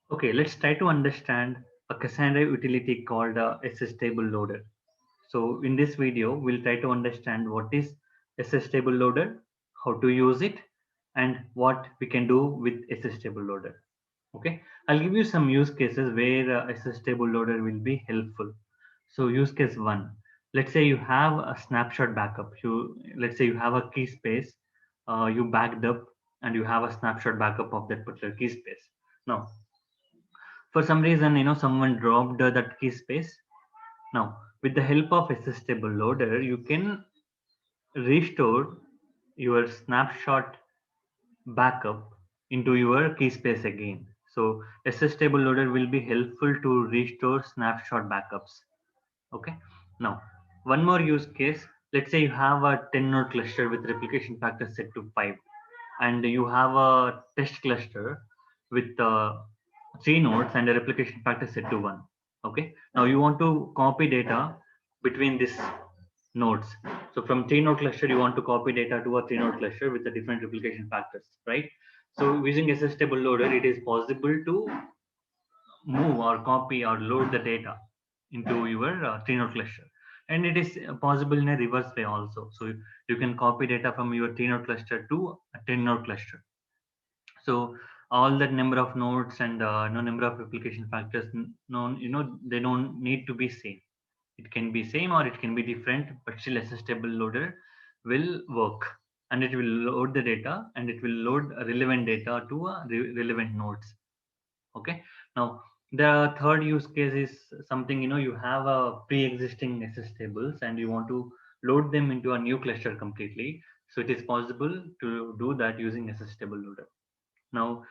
Okay, let's try to understand a Cassandra utility called SSTableloader. So in this video, we'll try to understand what is SSTableloader, how to use it, and what we can do with SSTableloader. Okay, I'll give you some use cases where SSTableloader will be helpful. So use case one, let's say you have a snapshot backup. Let's say you have a key space, you backed up, and you have a snapshot backup of that particular key space. Now, for some reason, someone dropped that key space. Now, with the help of Assistable Loader, you can restore your snapshot backup into your key space again. So, Assistable Loader will be helpful to restore snapshot backups. Okay. Now, one more use case. Let's say you have a 10 node cluster with replication factor set to 5, and you have a test cluster with 3 nodes and a replication factor set to 1. Okay. Now you want to copy data between these nodes. So from 3 node cluster, you want to copy data to a 3 node cluster with the different replication factors, right? So using Assistable Loader, it is possible to move or copy or load the data into your 3 node cluster, and it is possible in a reverse way also. So you can copy data from your 3 node cluster to a 10 node cluster. So all that number of nodes and no number of replication factors, no, they don't need to be same. It can be same or it can be different, but still Assistable Loader will work, and it will load the data, and it will load relevant data to relevant nodes. Okay. Now the third use case is something, you have a pre-existing SSTables and you want to load them into a new cluster completely. So it is possible to do that using Assistable Loader. Now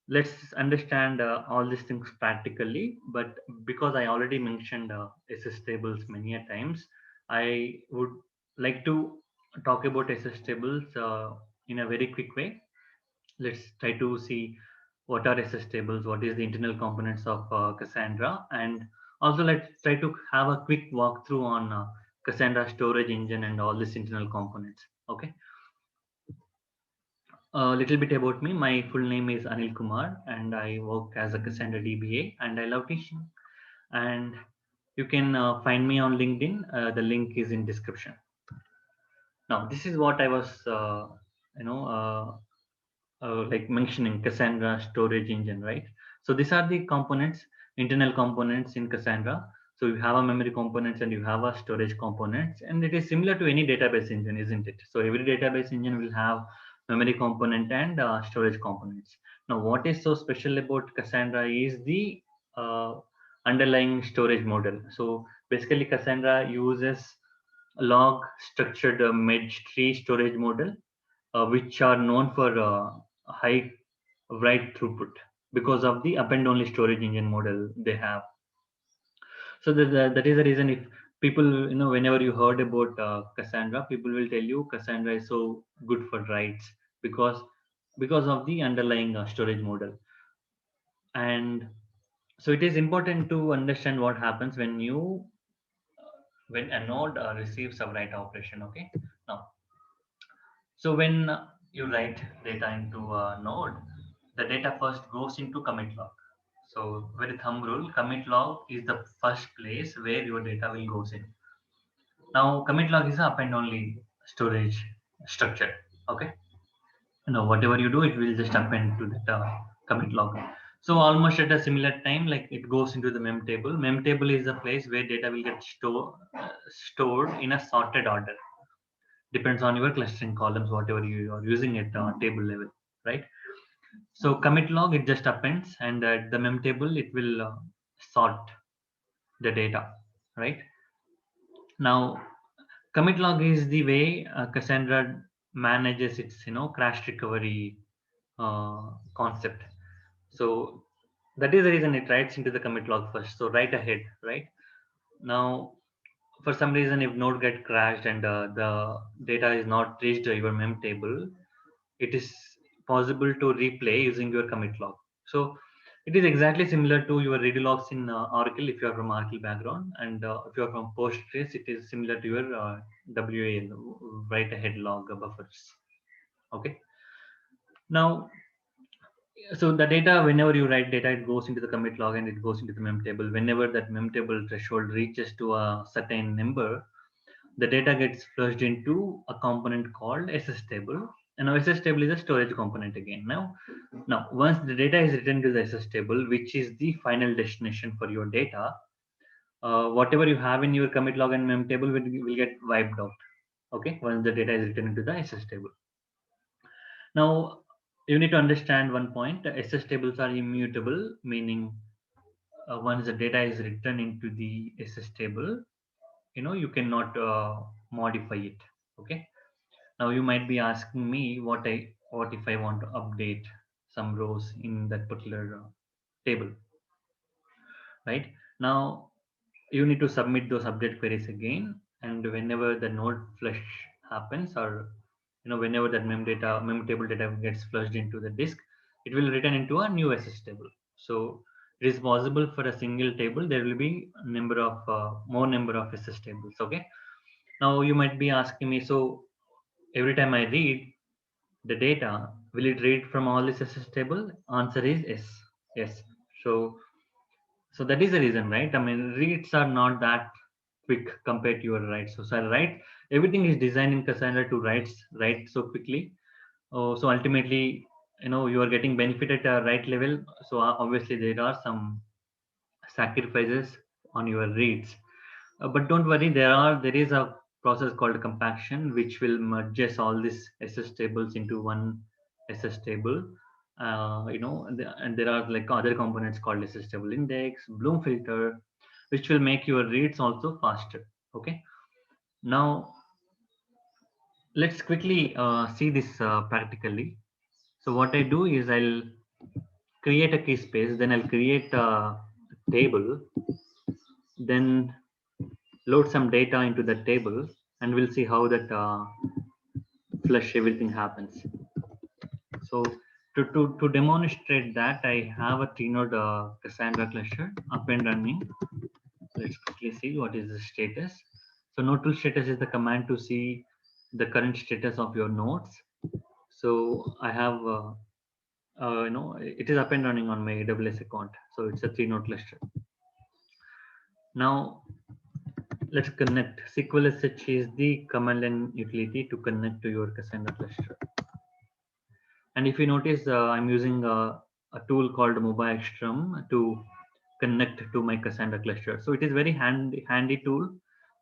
let's understand all these things practically, but because I already mentioned SSTables many a times, I would like to talk about SSTables in a very quick way. Let's try to see what are SSTables, what is the internal components of Cassandra, and also let's try to have a quick walkthrough on Cassandra storage engine and all these internal components. Okay. A little bit about me. My full name is Anil Kumar, and I work as a Cassandra DBA, and I love teaching. And you can find me on LinkedIn. The link is in description. Now, this is what I was, you know, like mentioning Cassandra storage engine, right? So these are the components, internal components in Cassandra. So you have a memory components and you have a storage components, and it is similar to any database engine, isn't it? So every database engine will have memory component and storage components. Now, what is so special about Cassandra is the uh, underlying storage model. So basically, Cassandra uses log structured merge tree storage model, which are known for high write throughput because of the append only storage engine model they have. So that is the reason, if people, whenever you heard about Cassandra, people will tell you Cassandra is so good for writes because of the underlying storage model. And so it is important to understand what happens when a node receives a write operation. Okay. Now, so when you write data into a node, the data first goes into commit log. So very thumb rule, commit log is the first place where your data will goes in. Now commit log is a append only storage structure. Okay. Now whatever you do, it will just append to that commit log. So almost at a similar time, like it goes into the mem table. Mem table is a place where data will get stored in a sorted order. Depends on your clustering columns, whatever you are using at table level, right? So commit log, it just appends, and at the mem table it will sort the data, right? Now commit log is the way Cassandra manages its crash recovery concept. So that is the reason it writes into the commit log first, so right ahead, right? Now for some reason, if node get crashed and the data is not reached your mem table, it is possible to replay using your commit log. So it is exactly similar to your redo logs in Oracle if you are from Oracle background, and if you are from Postgres, it is similar to your WAL, write ahead log buffers. Okay. Now So the data, whenever you write data, it goes into the commit log and it goes into the mem table. Whenever that mem table threshold reaches to a certain number, the data gets flushed into a component called SSTable. And now SSTable is a storage component again. Now once the data is written to the SSTable, which is the final destination for your data, whatever you have in your commit log and mem table will get wiped out. Okay, once the data is written into the SSTable. Now you need to understand one point: SS tables are immutable, meaning once the data is written into the SS table, you cannot modify it. Okay. Now you might be asking me what if I want to update some rows in that particular table, right? Now you need to submit those update queries again, and whenever the node flush happens, or whenever that mem table data gets flushed into the disk, it will return into a new SS table. So it is possible for a single table there will be more number of SS tables. Okay. Now you might be asking me, so every time I read the data, will it read from all this SS table? Answer is yes. Yes. So that is the reason, right? I mean, reads are not that quick compared to your writes. So I write, everything is designed in Cassandra to write so quickly. Oh, so ultimately, you are getting benefit at a write level. So obviously there are some sacrifices on your reads. But don't worry, there is a process called compaction, which will merges all these SS tables into one SS table. And there are like other components called SS table index, Bloom filter, which will make your reads also faster. Okay. Now let's quickly see this practically. So what I do is I'll create a key space, then I'll create a table, then load some data into the table, and we'll see how that flush everything happens. So to demonstrate that, I have a three-node Cassandra cluster up and running. Let's quickly see what is the status. So node tool status is the command to see the current status of your nodes. So I have, it is up and running on my AWS account. So it's a three-node cluster. Now let's connect. SQL SH is the command line utility to connect to your Cassandra cluster. And if you notice, I'm using a tool called MobileStrum to connect to my Cassandra cluster. So it is very handy tool.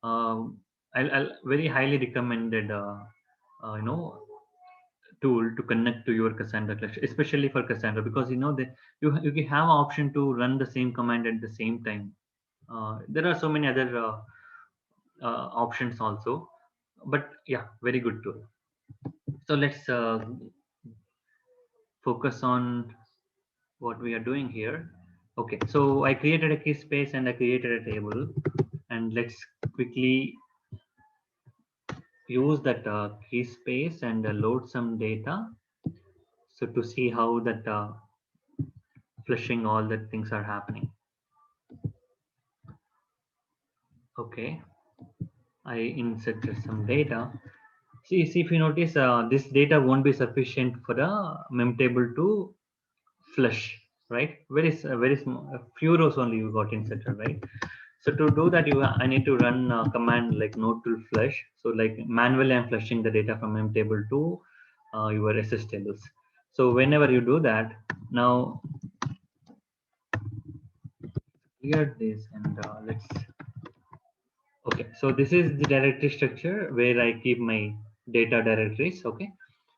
I'll very highly recommended you know tool to connect to your Cassandra cluster, especially for Cassandra, because you have option to run the same command at the same time. There are so many other options also, but yeah, very good tool. So let's focus on what we are doing here. Okay, so I created a key space and I created a table, and let's quickly use that key space and load some data. So to see how that flushing all that things are happening. Okay, I inserted some data. See if you notice, this data won't be sufficient for the mem table to flush, right? Very small, a few rows only you got inserted, right? So to do that, I need to run a command like node tool flush. So like manually, I'm flushing the data from mem table to your SS tables. So whenever you do that, now clear this and let's. Okay, so this is the directory structure where I keep my data directories. Okay,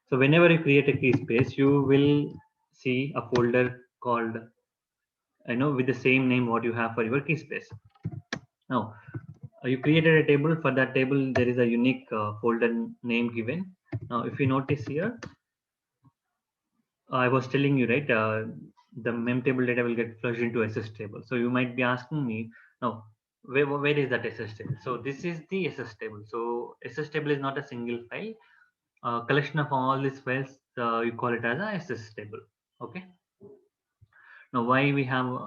so whenever you create a key space, you will see a folder called, with the same name what you have for your key space. Now you created a table. For that table there is a unique folder name given. Now if you notice here, I was telling you, right, the mem table data will get flushed into SS table. So you might be asking me now, where is that SS table? So this is the SS table. So SS table is not a single file, collection of all these files. You call it as a SS table. Okay, now why we have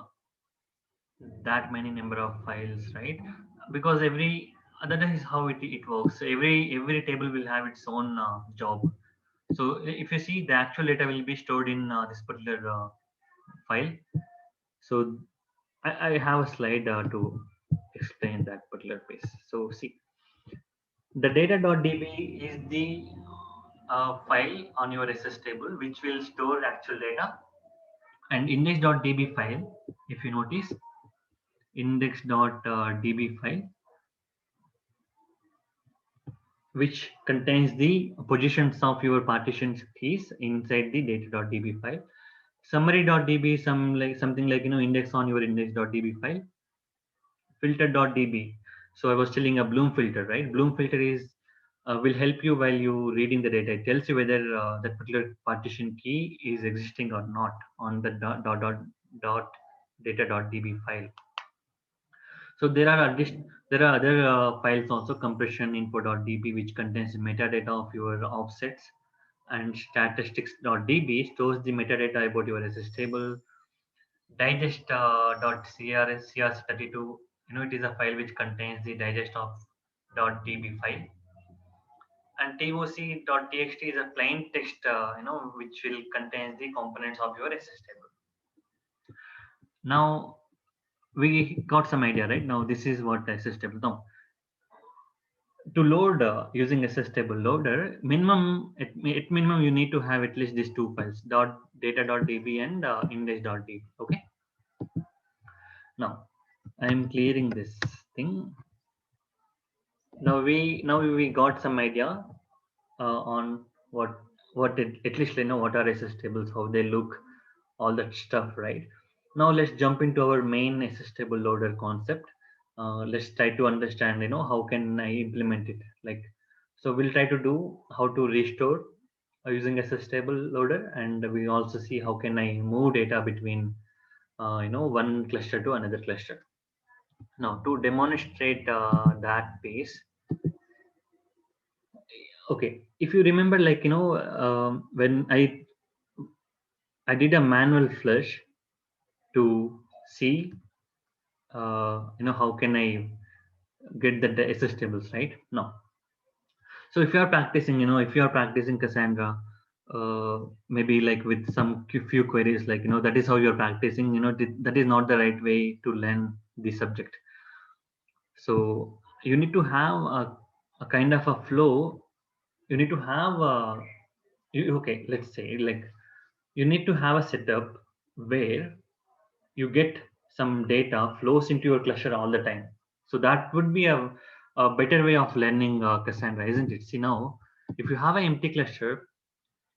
that many number of files, right? Because that is how it works. Every table will have its own job. So if you see, the actual data will be stored in this particular file. So I have a slide to explain that particular piece. So see, the data.db is the file on your SS table which will store actual data, and index.db file, if you notice, index.db file which contains the positions of your partitions keys inside the data.db file. Summary.db, something like index on your index.db file. Filter.db, so I was telling a bloom filter, right? Bloom filter is will help you while you reading the data. It tells you whether that particular partition key is existing or not on the dot data.db file. So there are other files also. Compression info.db, which contains metadata of your offsets, and statistics.db stores the metadata about your SS table. Digest.crs32, it is a file which contains the digest of .db file. And toc.txt is a plain text, which will contain the components of your SS table. Now we got some idea, right? Now this is what SS table. Now to load using SSTableloader, at minimum you need to have at least these two files, data.db and index.db. Okay. Now I am clearing this thing. Now we got some idea on what at least what are SS tables, how they look, all that stuff, right? Now let's jump into our main SSTable loader concept. Let's try to understand how can I implement it. Like, so we'll try to do how to restore using SSTable loader, and we also see how can I move data between one cluster to another cluster. Now to demonstrate that piece, okay, if you remember, like when I did a manual flush to see how can I get the SS tables, right? Now, so if you are practicing, if you are practicing Cassandra, maybe like with some few queries, like that is how you're practicing. That is not the right way to learn the subject. So you need to have a kind of a flow. You need to have okay, let's say, like, you need to have a setup where you get some data flows into your cluster all the time. So that would be a better way of learning Cassandra, isn't it? See, now if you have an empty cluster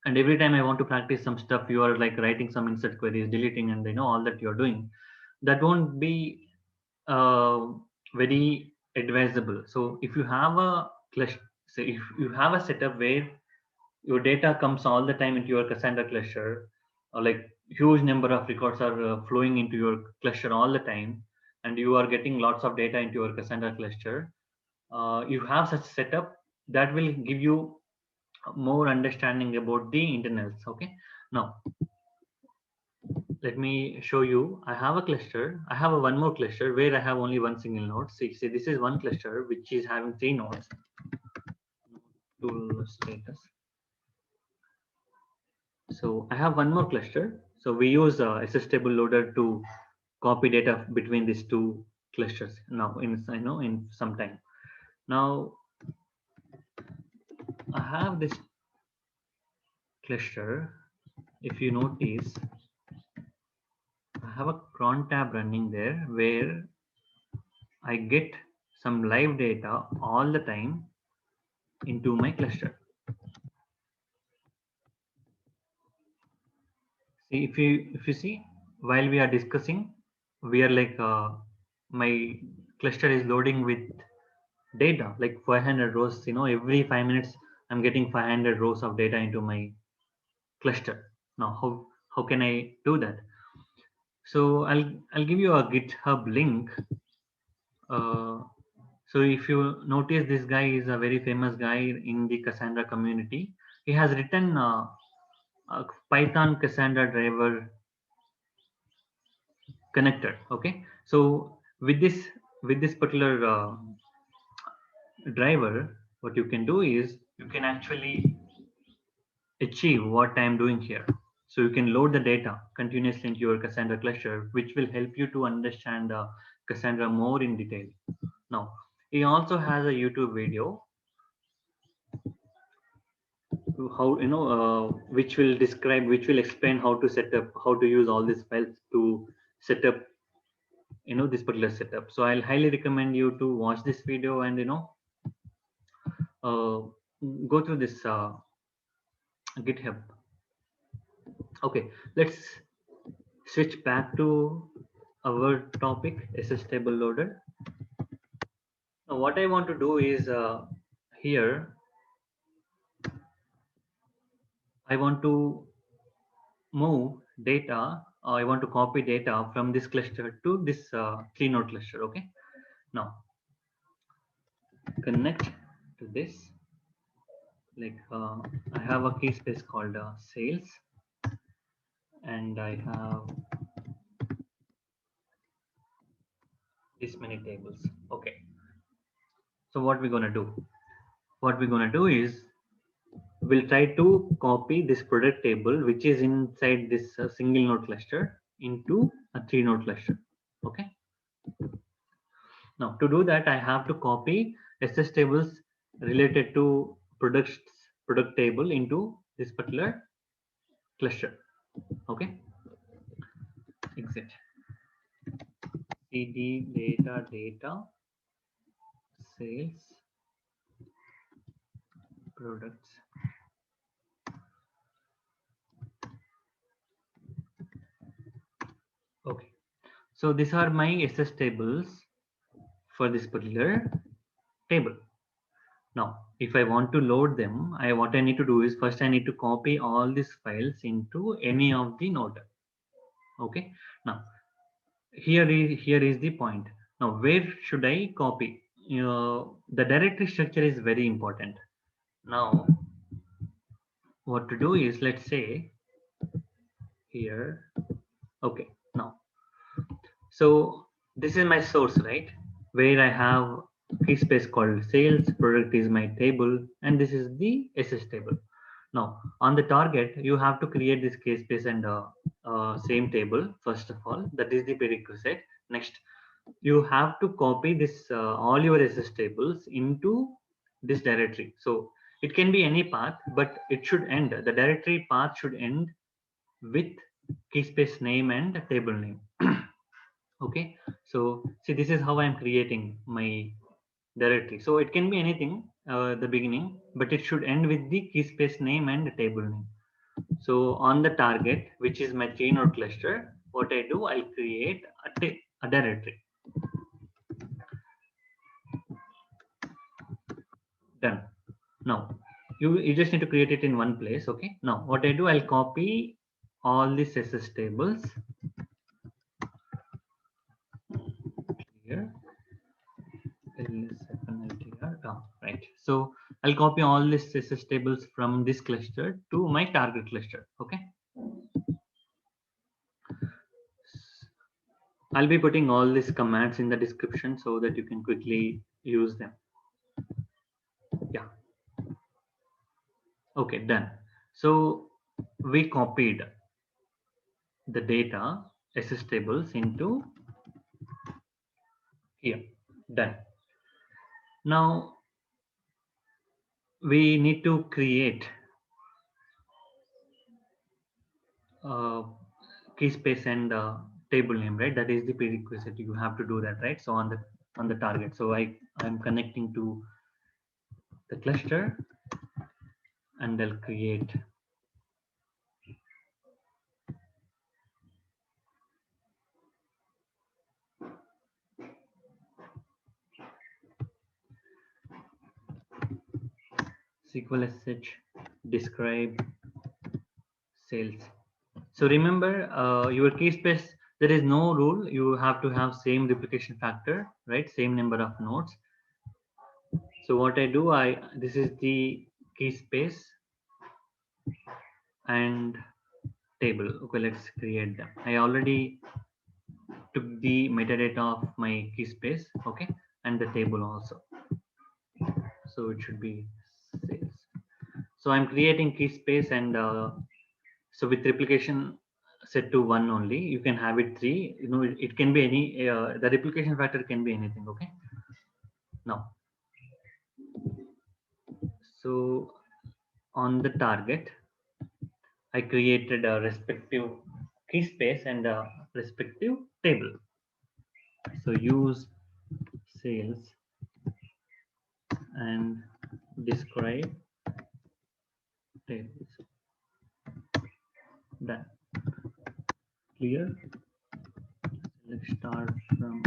and every time I want to practice some stuff, you are like writing some insert queries, deleting, and all that you're doing, that won't be uh, very advisable. So if you have a cluster, so if you have a setup where your data comes all the time into your Cassandra cluster, or like huge number of records are flowing into your cluster all the time, and you are getting lots of data into your Cassandra cluster, you have such setup that will give you more understanding about the internals. Okay. Now let me show you. I have a cluster. I have a one more cluster where I have only one single node. See, this is one cluster which is having three nodes. Tool status. So I have one more cluster. So we use SSTableloader to copy data between these two clusters now in some time. Now I have this cluster. If you notice, I have a cron tab running there where I get some live data all the time into my cluster. See, if you see, while we are discussing, we are like my cluster is loading with data like 500 rows. Every 5 minutes I'm getting 500 rows of data into my cluster. Now how can I do that? So I'll give you a GitHub link. uh, so if you notice, this guy is a very famous guy in the Cassandra community. He has written a Python Cassandra driver connector. Okay, so with this particular driver, what you can do is you can actually achieve what I'm doing here. So you can load the data continuously into your Cassandra cluster, which will help you to understand Cassandra more in detail. Now, he also has a YouTube video how which will describe, which will explain how to set up, how to use all these files to set up this particular setup. So I'll highly recommend you to watch this video and uh, go through this GitHub. Okay, let's switch back to our topic, SSTable loader. Now, what I want to do is here I want to move data. I want to copy data from this cluster to this 3-node cluster. Okay, now connect to this. Like I have a key space called sales, and I have this many tables. Okay, so what we're gonna do? What we're gonna do is we'll try to copy this product table, which is inside this single node cluster, into a 3-node cluster. Okay. Now to do that, I have to copy SS tables related to product table into this particular cluster. Okay. Exit cd data sales products. Okay, so these are my SS tables for this particular table. Now, if I want to load them, what I need to do is first I need to copy all these files into any of the node. Okay. Now, here is the point. Now, where should I copy? The directory structure is very important. Now, what to do is, let's say here. Okay. Now, so this is my source, right? Where I have key space called sales, product is my table, and this is the SS table. Now, on the target, you have to create this key space and same table, first of all. That is the prerequisite. Next, you have to copy this all your SS tables into this directory. So it can be any path, but it should end. The directory path should end with key space name and table name. Okay, so see, this is how I'm creating my directory. So it can be anything the beginning, but it should end with the key space name and the table name. So on the target, which is my 3-node cluster, what I do, I'll create a directory. Done. Now you just need to create it in one place. Okay, now what I do, I'll copy all these SS tables here. Right. So I'll copy all these SS tables from this cluster to my target cluster. Okay. I'll be putting all these commands in the description so that you can quickly use them. Yeah. Okay, done. So we copied the data SS tables into here. Done. Now we need to create key space and table name, right? That is the prerequisite. You have to do that, right? So on the target. So I'm connecting to the cluster and I'll create SQL SH describe sales. So remember your key space, there is no rule. You have to have same replication factor, right? Same number of nodes. So what I do, this is the key space and table. Okay, let's create them. I already took the metadata of my key space, okay, and the table also. So it should be sales. So I'm creating key space, and so with replication set to 1 only, you can have it 3. It can be any, the replication factor can be anything. Okay. Now, so on the target, I created a respective key space and a respective table. So use sales and describe tables. Done. Clear. Let's start from.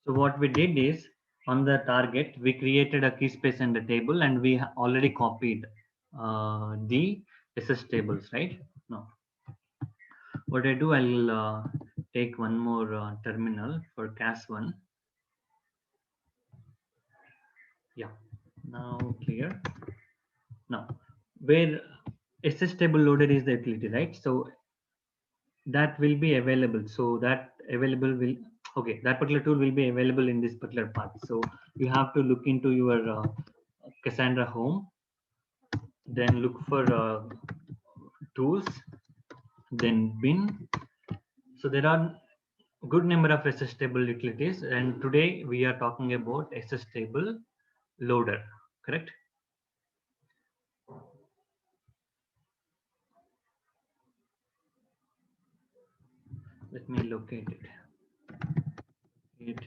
So what we did is, on the target, we created a key space and a table, and we already copied the SSTables, right? Now, what I do, I'll take one more terminal for Cas1. Yeah, now clear. Now, where SSTableloader is the utility, right? So that will be available. So that available will, okay, that particular tool will be available in this particular path. So you have to look into your Cassandra home, then look for tools, then bin. So there are good number of SSTable utilities, and today we are talking about SSTable loader, correct? Let me locate it.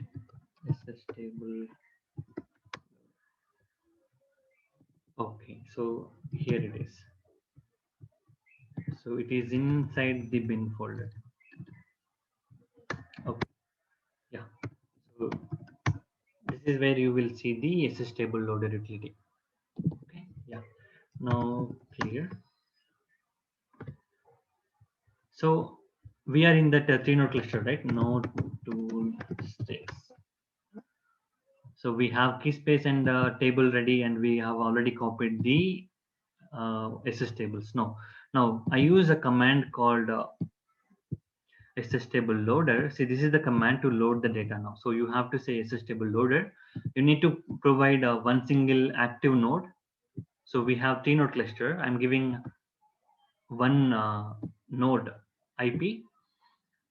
SSTable. Okay, so here it is. So it is inside the bin folder. Okay, yeah. So this is where you will see the SSTable loader utility. Okay, yeah. Now clear. So we are in that 3-node cluster, right? Node tool states. So we have key space and table ready, and we have already copied the SSTables. Now I use a command called SSTableloader. See, this is the command to load the data now. So you have to say SSTableloader. You need to provide one single active node. So we have 3-node cluster. I'm giving one node IP.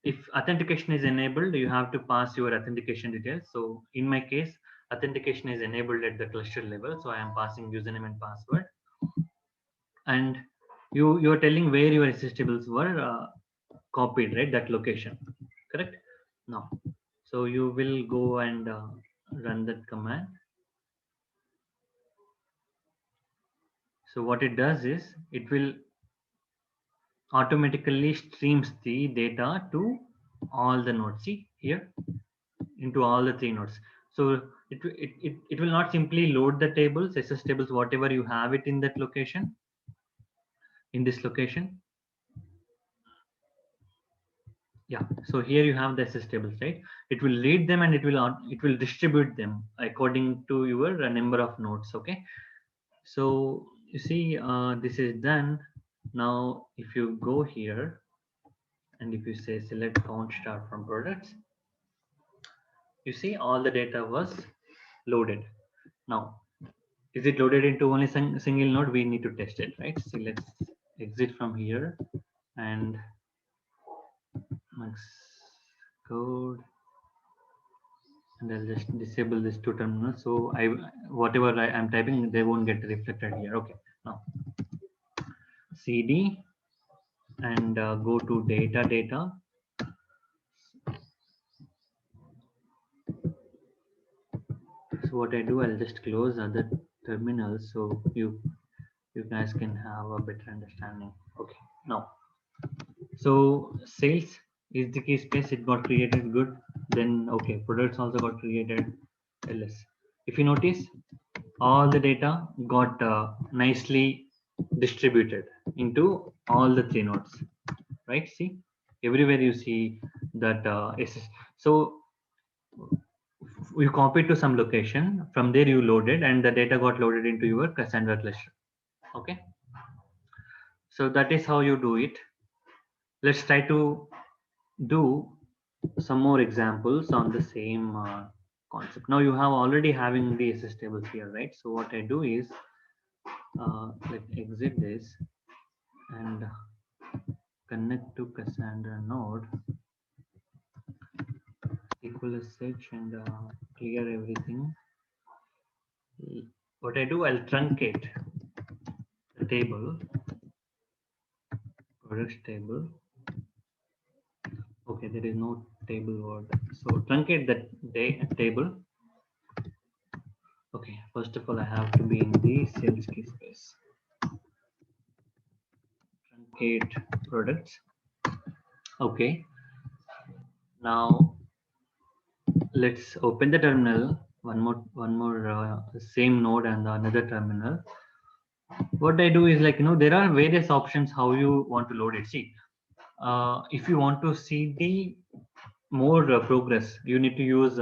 If authentication is enabled, you have to pass your authentication details. So in my case, authentication is enabled at the cluster level. So I am passing username and password. And you're telling where your SSTables were copied, right? That location, correct? Now, so you will go and run that command. So what it does is, it will automatically streams the data to all the nodes. See here, into all the 3 nodes. So it will not simply load the tables, SSTables, whatever you have it in that location, in this location. Yeah, so here you have the SSTables, right? It will read them, and it will distribute them according to your number of nodes. Okay, so you see, this is done. Now if you go here, and if you say select count star from products, you see all the data was loaded. Now, is it loaded into only single node? We need to test it, right? So let's exit from here and max code, and I'll just disable this 2 terminals. So whatever I am typing, they won't get reflected here. Okay, now cd and go to data. So what I do, I'll just close other terminals so you guys can have a better understanding. Okay, now, so sales is the key space. It got created, good. Then okay, products also got created. ls. If you notice, all the data got nicely distributed into all the 3 nodes, right? See, everywhere you see that so you copied to some location, from there you loaded, and the data got loaded into your Cassandra cluster. Okay, so that is how you do it. Let's try to do some more examples on the same concept. Now you have already having the SS tables here, right? So what I do is let's exit this and connect to Cassandra node, equal sh and clear everything. What I do, I'll truncate the table, products table. Okay, there is no table word. So truncate that table. Okay, first of all, I have to be in the sales KEYSPACE. Truncate products. Okay, now let's open the terminal. One more same node and another terminal. What I do is like, there are various options how you want to load it. See, if you want to see the more progress, you need to use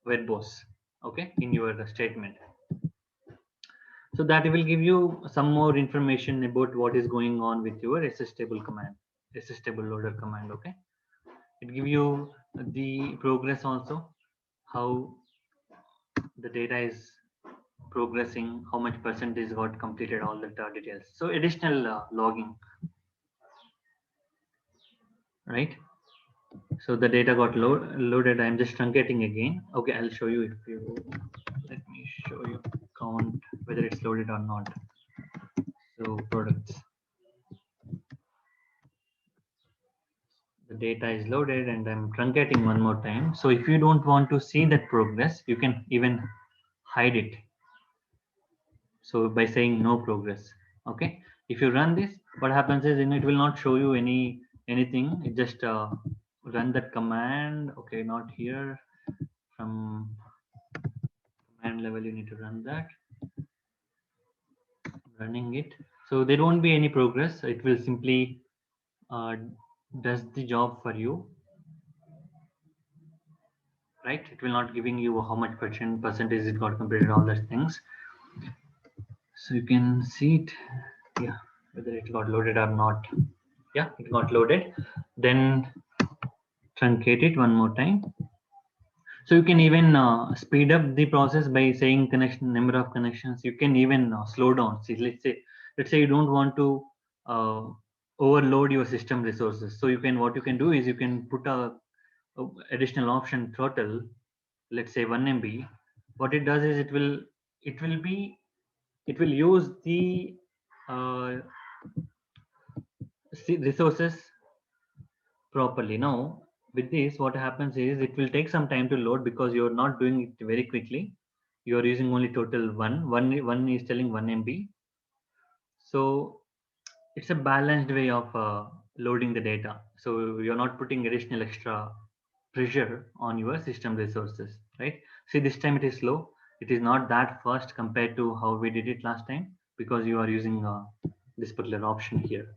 verbose, okay, in your statement. So that will give you some more information about what is going on with your SSTable command, SSTable loader command. Okay, it give you the progress also, how the data is progressing, how much percentage got completed, all the details. So additional logging, right? So the data got loaded. I'm just truncating again. Okay, I'll show you if you let me show you count whether it's loaded or not. So products, the data is loaded and I'm truncating one more time. So if you don't want to see that progress, you can even hide it. So by saying no progress, okay. If you run this, what happens is it will not show you anything. It just run that command. Okay, not here. From command level, you need to run that. Running it. So there won't be any progress. It will simply does the job for you, right? It will not giving you how much percentage it got completed, all those things. So you can see it, yeah, whether it got loaded or not. Yeah, it got loaded. Then truncate it one more time. So you can even speed up the process by saying connection number of connections. You can even slow down. See, let's say you don't want to uh, overload your system resources. So you can, what you can do is you can put a additional option throttle. Let's say 1 MB. What it does is it will use the uh, resources properly. Now with this, what happens is it will take some time to load because you're not doing it very quickly. You're using only total one is telling 1 MB. So it's a balanced way of loading the data. So you're not putting additional extra pressure on your system resources, right? See, this time it is slow. It is not that fast compared to how we did it last time because you are using this particular option here,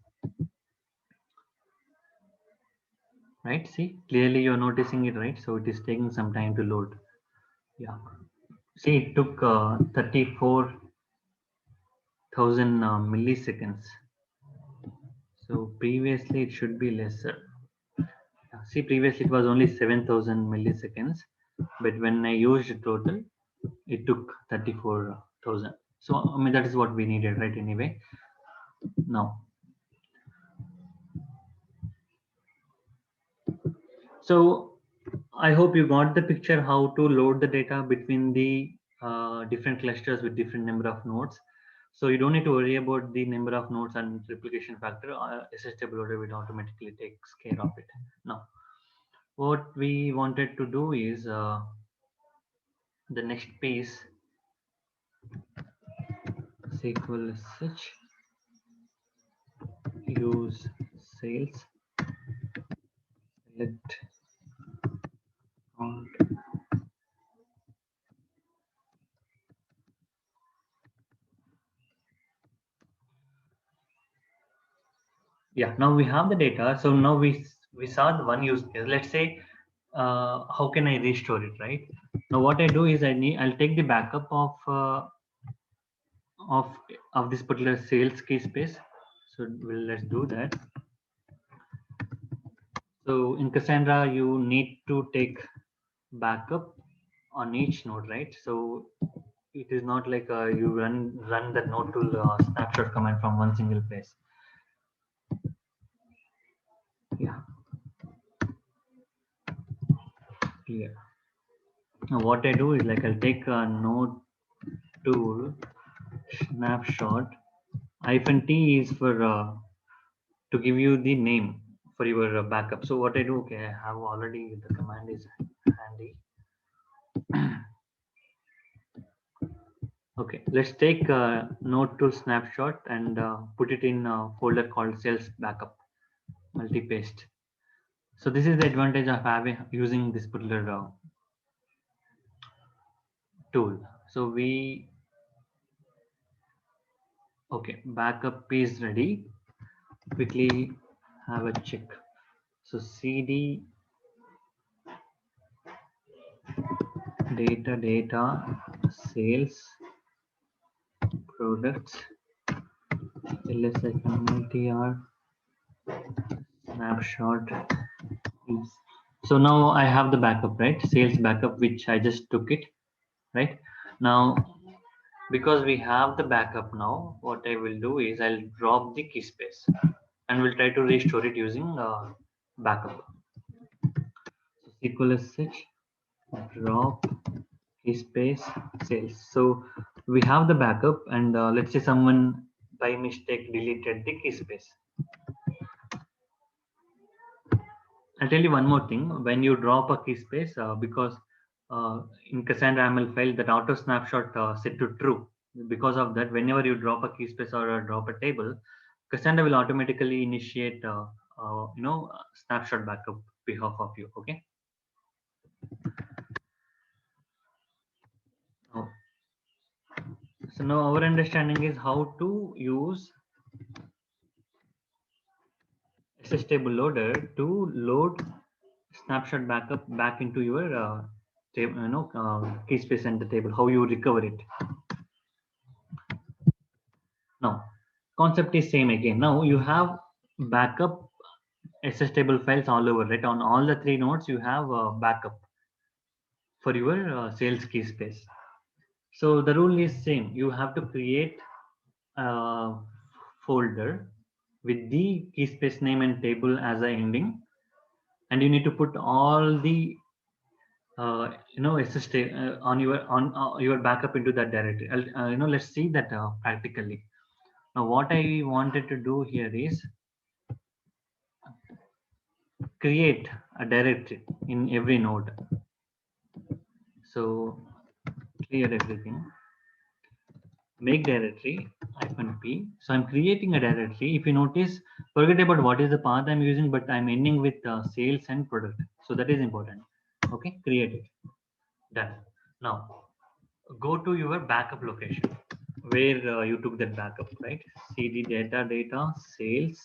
right? See, clearly you're noticing it, right? So it is taking some time to load. Yeah. See, it took 34,000 milliseconds. So previously it should be lesser. See, previously it was only 7,000 milliseconds, but when I used total, it took 34,000. So I mean that is what we needed, right? Anyway, now. So I hope you got the picture how to load the data between the different clusters with different number of nodes. So you don't need to worry about the number of nodes and replication factor. SSTableloader will automatically takes care of it. Now, what we wanted to do is the next piece SQL search use sales select count. Yeah, now we have the data. So now we saw the one use case. Let's say how can I restore it, right? Now what I do is I'll take the backup of of this particular sales KEYSPACE. So let's do that. So in Cassandra, you need to take backup on each node, right? So it is not like you run the node to snapshot command from one single place. Yeah, clear. Now what I do is like I'll take a node tool snapshot -t is for to give you the name for your backup. So what I do, okay, I have already the command is handy. Okay, let's take node tool snapshot and put it in a folder called sales backup multi paste. So this is the advantage of having using this particular tool. So we okay, backup is ready. Quickly have a check. So cd data sales products mkdir snapshot is. So now I have the backup, right? Sales backup, which I just took it, right? Now, because we have the backup now, what I will do is I'll drop the key space and we'll try to restore it using backup. So SQL sh drop key space sales. So we have the backup, and let's say someone by mistake deleted the key space. I'll tell you one more thing. When you drop a key space, because in Cassandra ML file that auto snapshot set to true. Because of that, whenever you drop a key space or drop a table, Cassandra will automatically initiate, snapshot backup behalf of you. Okay. Now, so now our understanding is how to use SSTableloader to load snapshot backup back into your key space and the table. How you recover it. Now, concept is same again. Now you have backup SSTable files all over, right? On all the three nodes, you have a backup for your sales key space. So the rule is same. You have to create a folder with the key space name and table as a ending, and you need to put all the SST on your backup into that directory. Let's see that practically. Now, what I wanted to do here is create a directory in every node. So clear everything. Make directory -p. So I'm creating a directory. If you notice, forget about what is the path I'm using, but I'm ending with sales and product. So that is important. Okay, create it. Done. Now go to your backup location where you took that backup, right? cd data sales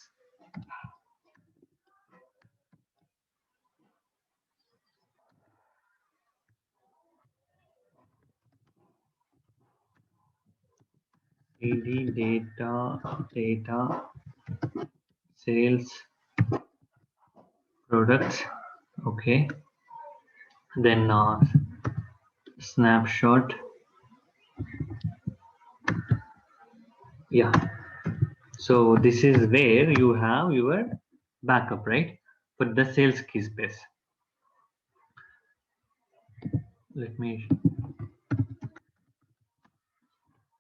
cd data sales products. Okay, then snapshot. Yeah, so this is where you have your backup, right? For the sales key space. Let me.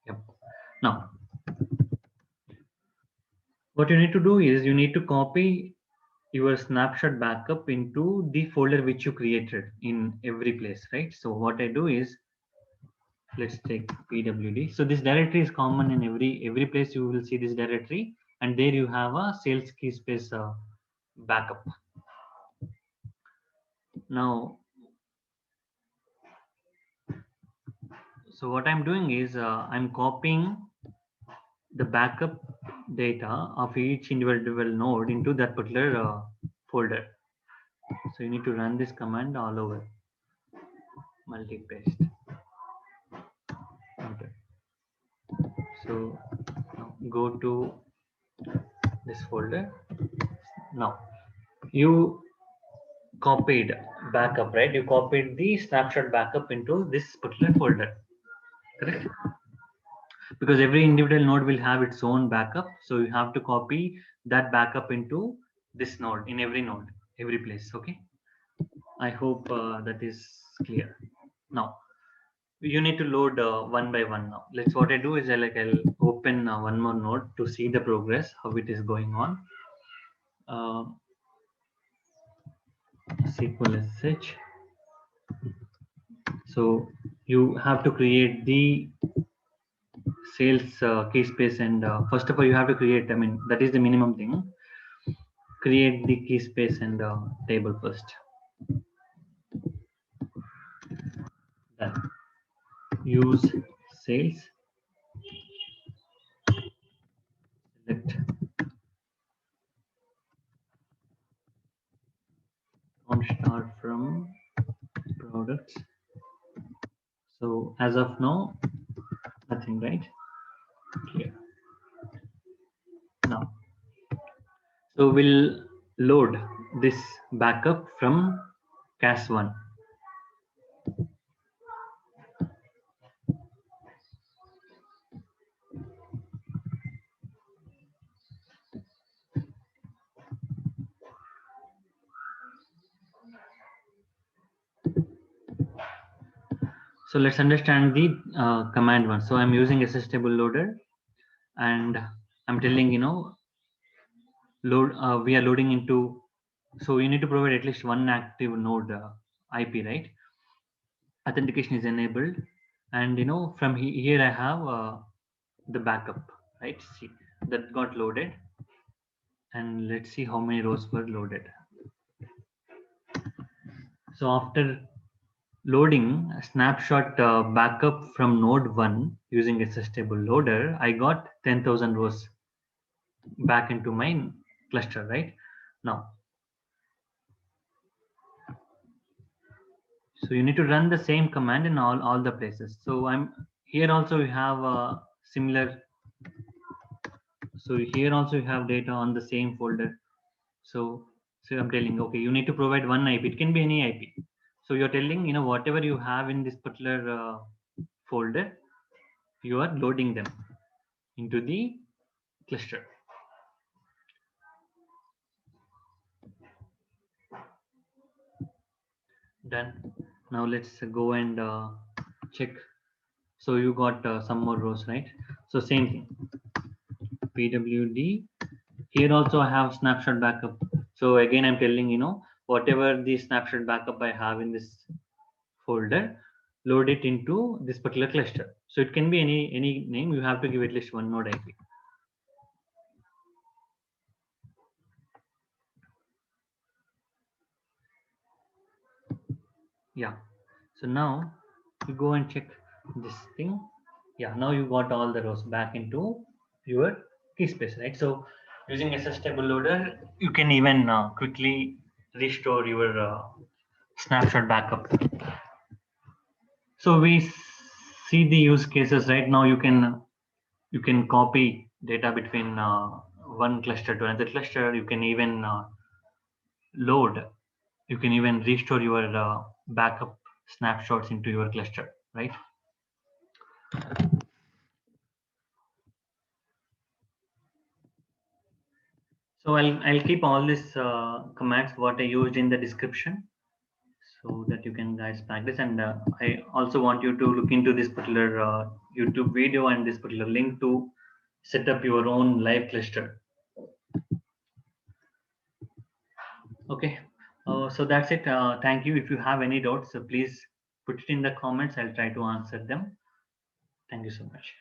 Yep. Now, what you need to do is you need to copy your snapshot backup into the folder which you created in every place, right? So what I do is, let's take pwd. So this directory is common in every place. You will see this directory, and there you have a sales key space backup. Now, so what I'm doing is I'm copying the backup data of each individual node into that particular folder. So you need to run this command all over. Multi-paste. Okay. So now go to this folder. Now you copied backup, right? You copied the snapshot backup into this particular folder, correct? Because every individual node will have its own backup, so you have to copy that backup into this node, in every node, every place. Okay, I hope that is clear. Now you need to load one by one. Now let's, what I do is I'll open one more node to see the progress, how it is going on. SQL SH. So you have to create the sales keyspace, and first of all you have to create, I mean that is the minimum thing, create the keyspace and table first. Then use sales, select on start from products. So as of now, nothing, right? Clear. Now, so we'll load this backup from Cas1. So let's understand the command one. So I'm using SSTableloader, and I'm telling, load. We are loading into. So you need to provide at least one active node IP, right? Authentication is enabled, and from here I have the backup, right? See, that got loaded, and let's see how many rows were loaded. So after loading a snapshot backup from node 1 using SSTableloader, I got 10,000 rows back into my cluster, right? Now, so you need to run the same command in all the places. So I'm here also we have a similar. So here also you have data on the same folder. So I'm telling, okay, you need to provide one IP. It can be any IP. So you're telling, whatever you have in this particular folder, you are loading them into the cluster. Done. Now let's go and check. So you got some more rows, right? So same thing. PWD. Here also I have snapshot backup. So again, I'm telling, whatever the snapshot backup I have in this folder, load it into this particular cluster. So it can be any name. You have to give at least one node IP. Yeah. So now you go and check this thing. Yeah. Now you got all the rows back into your keyspace, right? So using SSTableloader, you can even quickly restore your snapshot backup. So we see the use cases right now. You can copy data between one cluster to another cluster. You can even load. You can even restore your backup snapshots into your cluster, right? So I'll keep all these commands what I used in the description, so that you can guys practice. And I also want you to look into this particular YouTube video and this particular link to set up your own live cluster. Okay, so that's it. Thank you. If you have any doubts, please put it in the comments. I'll try to answer them. Thank you so much.